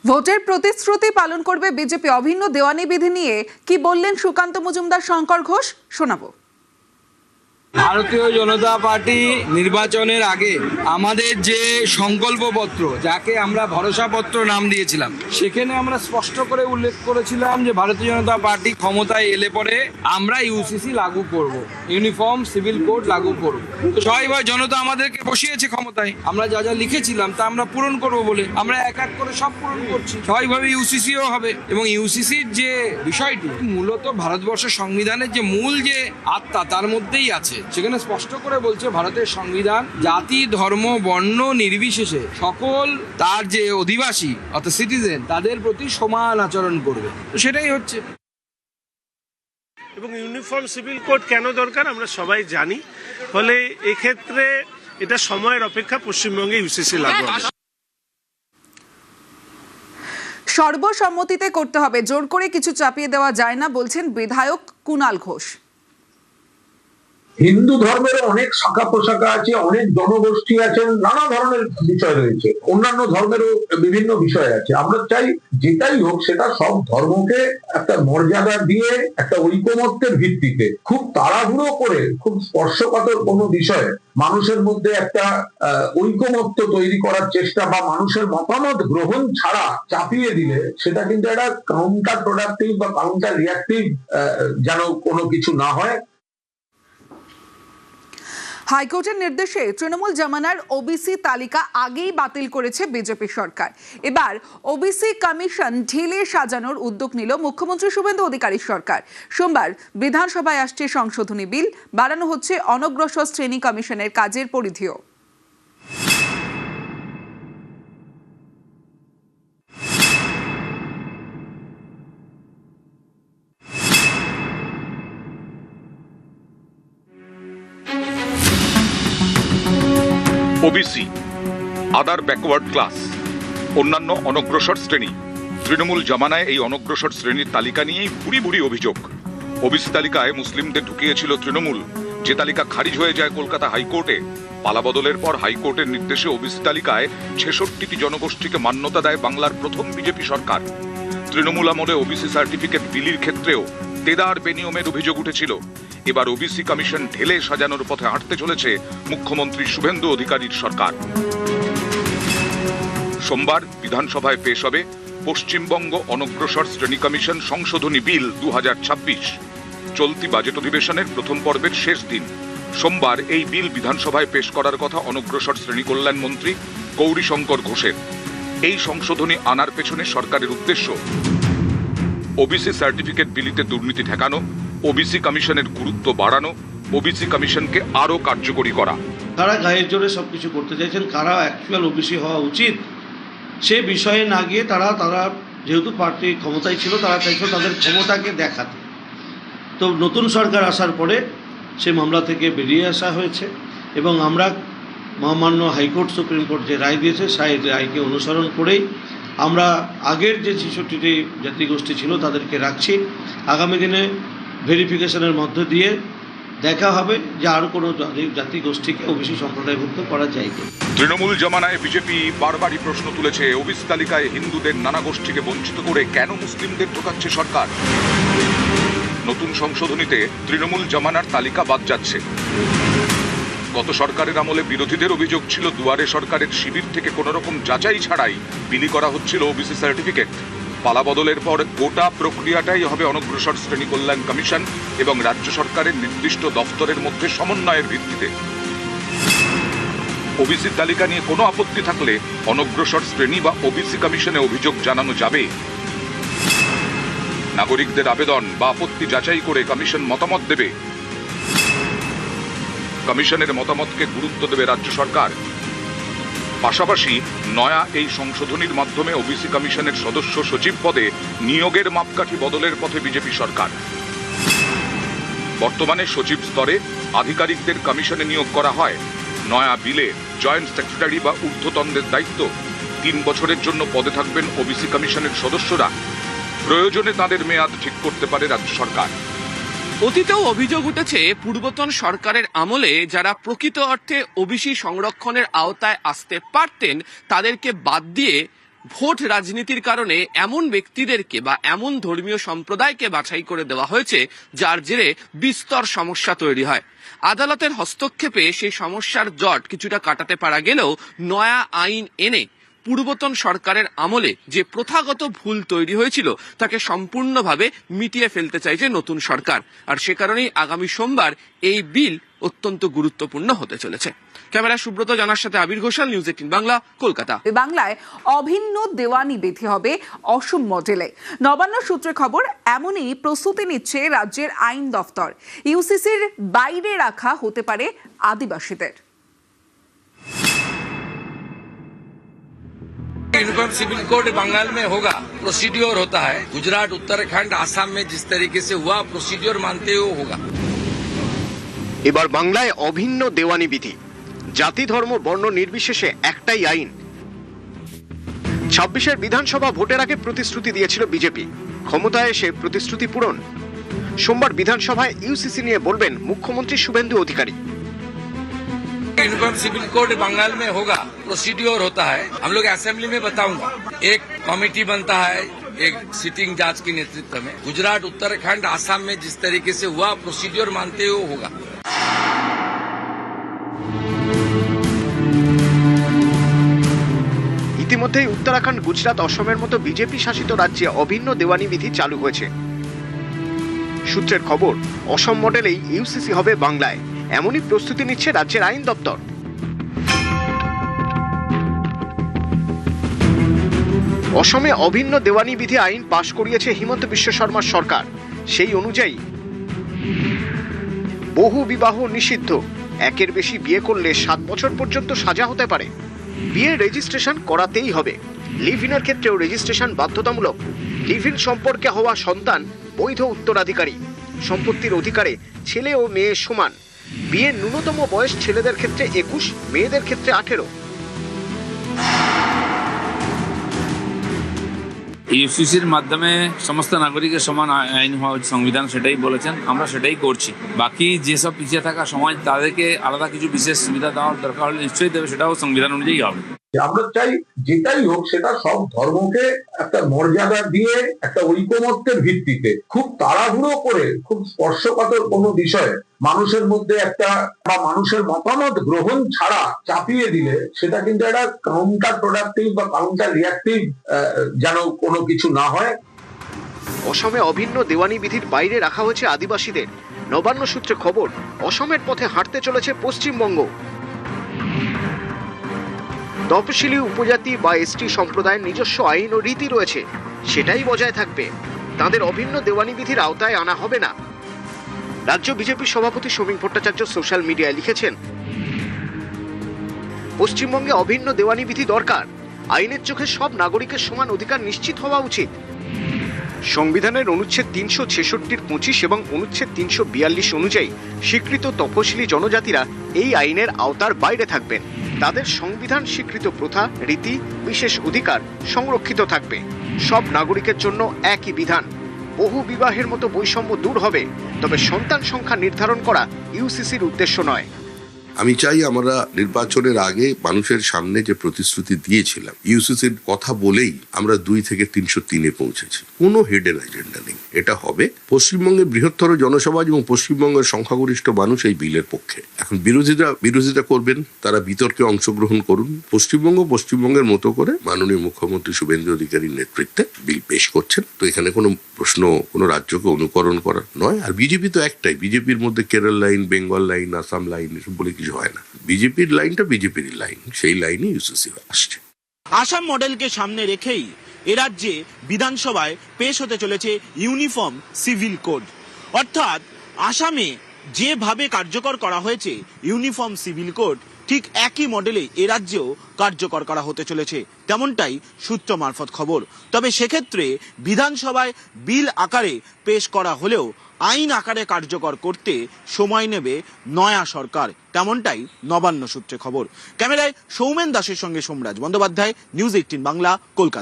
ভোটের প্রতিশ্রুতি পালন করবে বিজেপি। অভিন্ন দেওয়ানি বিধি নিয়ে কি বললেন সুকান্ত মজুমদার, শঙ্কর ঘোষ, শোনাবো। ভারতীয় জনতা পার্টি নির্বাচনের আগে আমাদের যে সংকল্পপত্র, যাকে আমরা ভরসাপত্র নাম দিয়েছিলাম, সেখানে আমরা স্পষ্ট করে উল্লেখ করেছিলাম যে ভারতীয় জনতা পার্টি ক্ষমতায় এলে পরে আমরা ইউসিসি লাগু করব, ইউনিফর্ম সিভিল কোড লাগু করব। তো সবাই জনতা আমাদেরকে বসিয়েছে ক্ষমতায়, আমরা যা যা লিখেছিলাম তা আমরা পূরণ করব বলে আমরা এক এক করে সব পূরণ করছি। স্বাভাবিকভাবে ইউসিসিও হবে, এবং ইউসিসির যে বিষয়টি মূলত ভারতবর্ষের সংবিধানের যে মূল যে আত্মা তার মধ্যেই আছে। সেখানে স্পষ্ট করে বলছে ভারতের সংবিধান জাতি, ধর্ম, বর্ণ নির্বিশেষে সকল তার যে অধিবাসী অর্থাৎ সিটিজেন তাদের প্রতি সমান আচরণ করবে। তো সেটাই হচ্ছে। এবং ইউনিফর্ম সিভিল কোড কেন দরকার আমরা সবাই জানি, ফলে এক্ষেত্রে এটা সময়ের অপেক্ষা পশ্চিমবঙ্গে ইউসিসি লাগু হবে। সর্বসম্মতিতে করতে হবে, জোর করে কিছু চাপিয়ে দেওয়া যায় না, বলছেন বিধায়ক কুণাল ঘোষ। হিন্দু ধর্মের অনেক শাখা প্রশাখা আছে, অনেক জনগোষ্ঠী আছে, নানা ধরনের বিষয় রয়েছে, অন্যান্য ধর্মেরও বিভিন্ন বিষয় আছে। আমরা চাই যেটাই হোক সেটা সব ধর্মকে একটা মর্যাদা দিয়ে একটা ঐকমত্যের ভিত্তিতে, খুব তাড়াহুড়ো করে খুব স্পর্শকাতর কোনো বিষয়ে মানুষের মধ্যে একটা ঐকমত্য তৈরি করার চেষ্টা বা মানুষের মতামত গ্রহণ ছাড়া চাপিয়ে দিলে সেটা কিন্তু একটা কাউন্টার প্রোডাক্টিভ বা কাউন্টার রিয়াক্টিভ যেন কোনো কিছু না হয়। হাইকোর্টের নির্দেশে তৃণমূল জামানার ওবিসি তালিকা আগেই বাতিল করেছে বিজেপি সরকার। এবার ওবিসি কমিশন ঢেলে সাজানোর উদ্যোগ নিল মুখ্যমন্ত্রী শুভেন্দু অধিকারীর সরকার। সোমবার বিধানসভায় আসছে সংশোধনী বিল, বাড়ানো হচ্ছে অনগ্রসর শ্রেণী কমিশনের কাজের পরিধিও। ওবিসি, আদার ব্যাকওয়ার্ড ক্লাস, অন্যান্য অনগ্রসর শ্রেণী। তৃণমূল জামানায় এই অনগ্রসর শ্রেণীর তালিকা নিয়েই ভুরি ভুরি অভিযোগ। ওবিসি তালিকায় মুসলিমদের ঢুকিয়েছিল তৃণমূল, যে তালিকা খারিজ হয়ে যায় কলকাতা হাইকোর্টে। পালাবদলের পর হাইকোর্টের নির্দেশে ওবিসি তালিকায় ৬৬টি জনগোষ্ঠীকে মান্যতা দেয় বাংলার প্রথম বিজেপি সরকার। তৃণমূল আমলে ওবিসি সার্টিফিকেট বিলির ক্ষেত্রেও দেদার বেনিয়মের অভিযোগ উঠেছিল। এবার ওবিসি কমিশন ঢেলে সাজানোর পথে হাঁটতে চলেছে মুখ্যমন্ত্রী শুভেন্দু অধিকারীর সরকার। সোমবার বিধানসভায় পেশ হবে পশ্চিমবঙ্গ অনগ্রসর শ্রেণী কমিশন সংশোধনী বিল ২০২৬। চলতি বাজেট অধিবেশনের প্রথম পর্বের শেষ দিন সোমবার এই বিল বিধানসভায় পেশ করার কথা অনগ্রসর শ্রেণী কল্যাণ মন্ত্রী গৌরীশঙ্কর ঘোষের। এই সংশোধনী আনার পেছনে সরকারের উদ্দেশ্য ওবিসি সার্টিফিকেট বিলিতে দুর্নীতি ঠেকানো, ওবিসি কমিশনের গুরুত্ব বাড়ানো, ওবিসি কমিশনকে আরো কার্যকরী করা। তারা গায়ের জোরে সবকিছু করতে চাইছেন, কারা অ্যাকচুয়াল ওবিসি হওয়া উচিত সে বিষয়ে না গিয়ে তারা যেহেতু পার্টি ক্ষমতায় ছিল তারা চাইছিল তাদের ক্ষমতাকে দেখাতে। তো নতুন সরকার আসার পরে সে মামলা থেকে বেরিয়ে আসা হয়েছে, এবং আমরা মহামান্য হাইকোর্ট সুপ্রিম কোর্ট যে রায় দিয়েছে সেই রায়কে অনুসরণ করেই আমরা আগের যে ৬৬টি জাতিগোষ্ঠী ছিল তাদেরকে রাখছি। আগামী দিনে ভেরিফিকেশনের মধ্য দিয়ে দেখা হবে যে আর কোনো জাতিগোষ্ঠীকে ওবিসি সম্প্রদায়ভুক্ত করা যায় কি। তৃণমূল জামানায় বিজেপি বারবারই প্রশ্ন তুলেছে, ওবিসি তালিকায় হিন্দুদের নানা গোষ্ঠীকে বঞ্চিত করে কেন মুসলিমদের ঢোকাচ্ছে সরকার। নতুন সংশোধনীতে তৃণমূল জামানার তালিকা বাদ যাচ্ছে। গত সরকারের আমলে বিরোধীদের অভিযোগ ছিল দুয়ারে সরকারের শিবির থেকে কোন রকম যাচাই ছাড়াই বিলি করা হচ্ছিল ওবিসি সার্টিফিকেট। পালাবদলের পর গোটা প্রক্রিয়াটাই হবে অনগ্রসর শ্রেণী কল্যাণ কমিশন এবং রাজ্য সরকারের নির্দিষ্ট দফতরের মধ্যে সমন্বয়ের ভিত্তিতে। ওবিসি তালিকা নিয়ে কোনো আপত্তি থাকলে অনগ্রসর শ্রেণী বা ওবিসি কমিশনে অভিযোগ জানানো যাবে। নাগরিকদের আবেদন বা আপত্তি যাচাই করে কমিশন মতামত দেবে। কমিশনের মতামতকে গুরুত্ব দেবে রাজ্য সরকার। পাশাপাশি নয়া এই সংশোধনীর মাধ্যমে ওবিসি কমিশনের সদস্য সচিব পদে নিয়োগের মাপকাঠি বদলের পথে বিজেপি সরকার। বর্তমানে সচিব স্তরে আধিকারিকদের কমিশনে নিয়োগ করা হয়। নয়া বিলে জয়েন্ট সেক্রেটারি বা ঊর্ধ্বতনদের দায়িত্ব। ৩ বছরের জন্য পদে থাকবেন ওবিসি কমিশনের সদস্যরা। প্রয়োজনে তাদের মেয়াদ ঠিক করতে পারে রাজ্য সরকার। অতীতেও অভিযোগ উঠেছে পূর্বতন সরকারের আমলে যারা প্রকৃত অর্থে ওবিসি সংরক্ষণের আওতায় আসতে পারতেন তাদেরকে বাদ দিয়ে ভোট রাজনীতির কারণে এমন ব্যক্তিদেরকে বা এমন ধর্মীয় সম্প্রদায়কে বাছাই করে দেওয়া হয়েছে যার জেরে বিস্তর সমস্যা তৈরি হয়। আদালতের হস্তক্ষেপে সেই সমস্যার জট কিছুটা কাটাতে পারা গেলেও নয়া আইন এনে পূর্বতন সরকারের আমলে যে প্রথাগত ভুল তৈরি হয়েছিল তাকে সম্পূর্ণভাবে মিটিয়ে ফেলতে চাইছে নতুন সরকার। আর সে কারণেই আগামী সোমবার এই বিল অত্যন্ত গুরুত্বপূর্ণ হতে চলেছে। ক্যামেরা সুব্রত জানার সাথে আবির ঘোষাল, নিউজ 18 বাংলা, কলকাতা। বাংলায় অভিন্ন দেওয়ানি বিধি হবে অসম মডেলে। নবান্ন সূত্রে খবর, এমনই প্রস্তুতি নিচ্ছে রাজ্যের আইন দফতর। ইউসিসির বাইরে রাখা হতে পারে আদিবাসীদের। यूनिफॉर्म सिविल कोड बंगाल में होगा, प्रोसीड्योर होता है। गुजरात, उत्तराखंड, आसाम में जिस तरीके से हुआ प्रोसीड्योर मानते हुए होगा। এবার বাংলায় অভিন্ন দেওয়ানি বিধি, জাতি ধর্ম বর্ণ নির্বিশেষে একটাই আইন। 26-এর বিধানসভা ভোটের আগে প্রতিশ্রুতি দিয়েছিল বিজেপি, ক্ষমতায় এসে প্রতিশ্রুতি পূরণ। সোমবার বিধানসভায় ইউসিসি নিয়ে বলবেন মুখ্যমন্ত্রী Suvendu Adhikari. Uniform civil code Bengal में होगा, प्रोसीड्योर होता है। हम लोग असेंबली में बताऊंगा, एक कमेटी बनता है एक सिटिंग जज के नेतृत्व में। गुजरात, उत्तराखंड, आसाम में जिस तरीके से हुआ प्रोसीड्योर मानते हुए होगा। ইতিমধ্যেই উত্তরাখণ্ড, গুজরাট, অসমের মতো বিজেপি শাসিত রাজ্যে অভিন্ন দেওয়ানি বিধি চালু হয়েছে। সূত্রের খবর, অসম মডেলেই ইউসিসি হবে বাংলায়, এমনই প্রস্তুতি নিচ্ছে রাজ্যের আইন দপ্তর। অসমে অভিন্ন দেওয়ানি বিধি আইন পাশ করিয়েছে হিমন্ত বিশ্ব শর্মার সরকার। সেই অনুযায়ী বহু বিবাহ নিষিদ্ধ, একের বেশি বিয়ে করলে 7 বছর পর্যন্ত সাজা হতে পারে। বিয়ে রেজিস্ট্রেশন করাতেই হবে। লিভ ইনের ক্ষেত্রেও রেজিস্ট্রেশন বাধ্যতামূলক। লিভ ইন সম্পর্কে হওয়া সন্তান বৈধ উত্তরাধিকারী। সম্পত্তির অধিকারে ছেলে ও মেয়ে সমান। বিয়ের ন্যূনতম বয়স ছেলেদের ক্ষেত্রে 21, মেয়েদের ক্ষেত্রে 18। ইউসিসির মাধ্যমে সমস্ত নাগরিকের সমান আইন হওয়া সংবিধান সেটাই বলেছেন, আমরা সেটাই করছি। বাকি যেসব পিছিয়ে থাকা সমাজ তাদেরকে আলাদা কিছু বিশেষ সুবিধা দেওয়ার দরকার হলে নিশ্চয়ই দেবে, সেটাও সংবিধান অনুযায়ী হবে। আমরা চাই যেটাই হোক সেটা সব ধর্মকে একটা মর্যাদা দিয়ে একটা ঐকমত্যের ভিত্তিতে, খুব তাড়াহুড়ো করে খুব স্পর্শকাতর কোনো বিষয় মানুষের মধ্যে একটা বা মানুষের মতামত গ্রহণ ছাড়া চাপিয়ে দিলে সেটা কিন্তু একটা কাউন্টার প্রোডাক্টিভ বা কাউন্টার রিয়াক্টিভ যেন কোনো কিছু না হয়। অসমে অভিন্ন দেওয়ানি বিধির বাইরে রাখা হয়েছে আদিবাসীদের। নবান্ন সূত্রে খবর, অসমের পথে হাঁটতে চলেছে পশ্চিমবঙ্গ। তপশিলি উপজাতি বা এসটি সম্প্রদায়ের নিজস্ব আইন ও রীতি রয়েছে, সেটাই বজায় থাকবে। তাদের অভিন্ন দেওয়ানি বিধির আওতায় আনা হবে না। রাজ্য বিজেপি সভাপতি সমীক ভট্টাচার্য সোশ্যাল মিডিয়ায় লিখেছেন, পশ্চিমবঙ্গে অভিন্ন দেওয়ানি বিধি দরকার। আইনের চোখে সব নাগরিকের সমান অধিকার নিশ্চিত হওয়া উচিত। সংবিধানের অনুচ্ছেদ 366-র 25 এবং অনুচ্ছেদ 342 অনুযায়ী স্বীকৃত তপশিলি জনজাতিরা এই আইনের আওতার বাইরে থাকবেন। তাদের সংবিধান স্বীকৃত প্রথা, রীতি, বিশেষ অধিকার সংরক্ষিত থাকবে। সব নাগরিকের জন্য একই বিধান। বহু বিবাহের মতো বৈষম্য দূর হবে, তবে সন্তান সংখ্যা নির্ধারণ করা ইউসিসির উদ্দেশ্য নয়। আমি চাই আমরা নির্বাচনের আগে মানুষের সামনে যে প্রতিশ্রুতি দিয়েছিলাম, ইউসিসির কথা বলেই আমরা 2 থেকে 303-এ পৌঁছেছি। কোনো হিডেন এজেন্ডা নেই। এটা হবে। পশ্চিমবঙ্গের বৃহত্তর জনসমাজ এবং পশ্চিমবঙ্গের সংখ্যাগরিষ্ঠ মানুষ এই বিলের পক্ষে। এখন বিরোধিতা করবেন, তারা বিতর্কে অংশগ্রহণ করুন। পশ্চিমবঙ্গের মতো করে মাননীয় মুখ্যমন্ত্রী শুভেন্দু অধিকারীর নেতৃত্বে বিল পেশ করছেন। তো এখানে কোনো প্রশ্ন কোনো রাজ্যকে অনুকরণ করার নয়। আর বিজেপি তো একটাই, বিজেপির মধ্যে Kerala line, Bengal line, Assam line এসব বলে কিছু হয় না। বিজেপির লাইনটা বিজেপির লাইন, সেই লাইনে ইউসিসি আসছে। আসাম মডেলকে সামনে রেখেই এ রাজ্যে বিধানসভায় পেশ হতে চলেছে ইউনিফর্ম সিভিল কোড। অর্থাৎ আসামে যেভাবে কার্যকর করা হয়েছে ইউনিফর্ম সিভিল কোড, ঠিক একই মডেলে এ রাজ্যেও কার্যকর করা হতে চলেছে, তেমনটাই সূত্র মারফত খবর। তবে সেক্ষেত্রে বিধানসভায় বিল আকারে পেশ করা হলেও আইন আকারে কার্যকর করতে সময় নেবে নয়া সরকার, তেমনটাই নবান্ন সূত্রে খবর। ক্যামেরায় সৌমেন দাসের সঙ্গে সোমরাজ বন্দ্যোপাধ্যায়, নিউজ 18 বাংলা, কলকাতা।